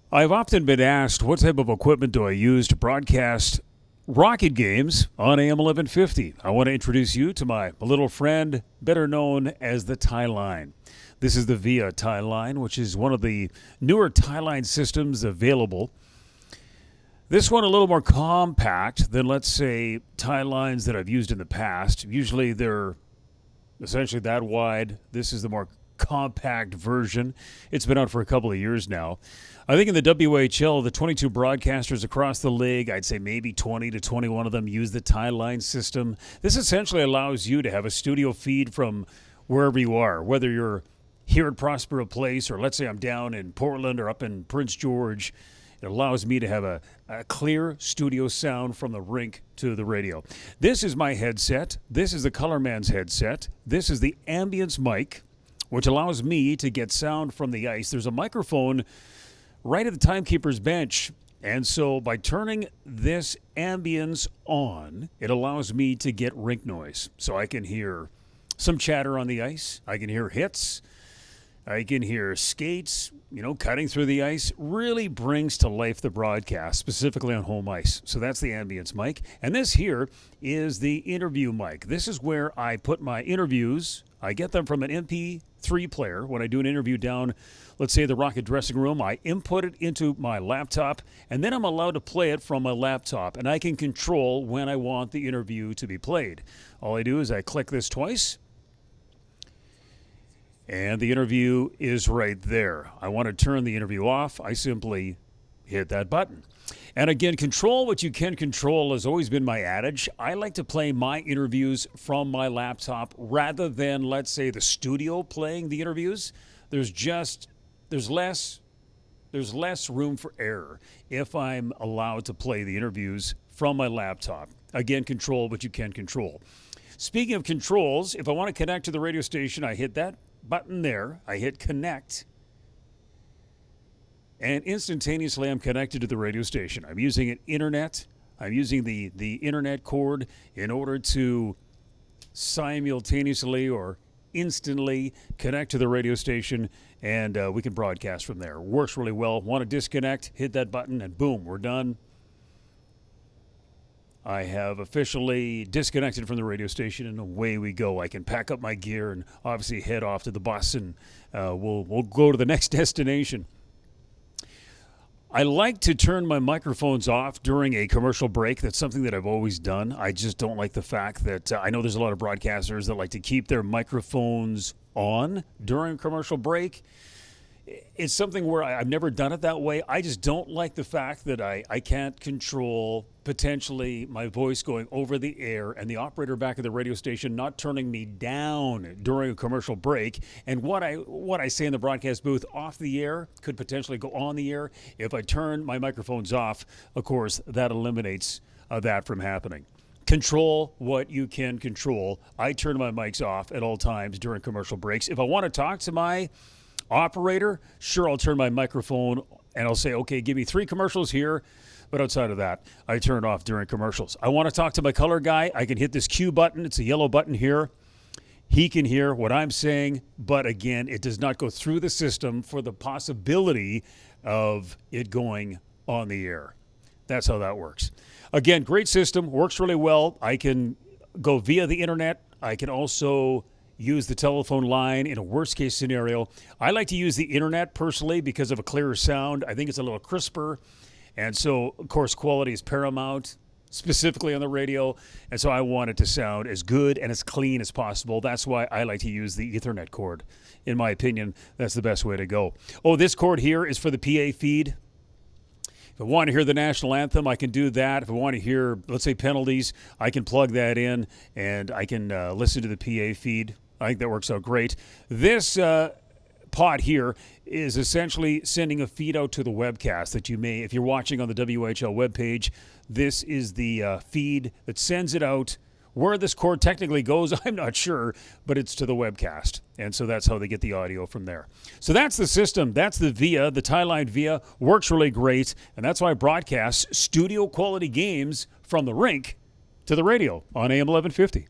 I've often been asked what type of equipment do I use to broadcast Rocket games on AM 1150. I want to introduce you to my little friend, better known as the Tieline. This is the VIA Tieline, which is one of the newer Tieline systems available. This one a little more compact than, let's say, Tielines that I've used in the past. Usually they're essentially that wide. This is the more compact version. It's been out for a couple of years now. I think in the WHL, the 22 broadcasters across the league, I'd say maybe 20 to 21 of them use the Tieline system. This essentially allows you to have a studio feed from wherever you are, whether you're here at Prospero Place or let's say I'm down in Portland or up in Prince George. It allows me to have a clear studio sound from the rink to the radio. This is my headset. This is the Colorman's headset. This is the ambience mic, which allows me to get sound from the ice. There's a microphone right at the timekeeper's bench. And so by turning this ambience on, it allows me to get rink noise. So I can hear some chatter on the ice. I can hear hits. I can hear skates, cutting through the ice. Really brings to life the broadcast, specifically on home ice. So that's the ambience mic. And this here is the interview mic. This is where I put my interviews. I get them from an MP3 player. When I do an interview down, let's say the Rocket dressing room, I input it into my laptop, and then I'm allowed to play it from my laptop. And I can control when I want the interview to be played. All I do is I click this twice, and the interview is right there. I want to turn the interview off. I simply hit that button. And again, control what you can control has always been my adage. I like to play my interviews from my laptop rather than, let's say, the studio playing the interviews. There's less room for error if I'm allowed to play the interviews from my laptop. Again, control what you can control. Speaking of controls, if I want to connect to the radio station, I hit that button there. I hit connect. And instantaneously, I'm connected to the radio station. I'm using an internet. I'm using the internet cord in order to simultaneously or instantly connect to the radio station, and we can broadcast from there. Works really well. Want to disconnect, hit that button, and boom, we're done. I have officially disconnected from the radio station, and away we go. I can pack up my gear and obviously head off to the bus, and we'll go to the next destination. I like to turn my microphones off during a commercial break. That's something that I've always done. I just don't like the fact that I know there's a lot of broadcasters that like to keep their microphones on during a commercial break. It's something where I've never done it that way. I just don't like the fact that I can't control potentially my voice going over the air and the operator back at the radio station not turning me down during a commercial break. And what I say in the broadcast booth off the air could potentially go on the air. If I turn my microphones off, of course, that eliminates that from happening. Control what you can control. I turn my mics off at all times during commercial breaks. If I want to talk to my operator, sure, I'll turn my microphone and I'll say, okay, give me 3 commercials here. But outside of that, I turn it off during commercials. I want to talk to my color guy. I can hit this Q button. It's a yellow button here. He can hear what I'm saying, but again, it does not go through the system for the possibility of it going on the air. That's how that works. Again, great system, works really well. I can go via the internet. I can also use the telephone line in a worst-case scenario. I like to use the internet personally because of a clearer sound. I think it's a little crisper. And so, of course, quality is paramount, specifically on the radio. And so I want it to sound as good and as clean as possible. That's why I like to use the Ethernet cord. In my opinion, that's the best way to go. Oh, this cord here is for the PA feed. If I want to hear the national anthem, I can do that. If I want to hear, let's say, penalties, I can plug that in and I can listen to the PA feed. I think that works out great. This pod here is essentially sending a feed out to the webcast that you may, if you're watching on the WHL webpage, this is the feed that sends it out. Where this cord technically goes, I'm not sure, but it's to the webcast. And so that's how they get the audio from there. So that's the system. That's the VIA, the Tieline VIA. Works really great. And that's why I broadcast studio quality games from the rink to the radio on AM 1150.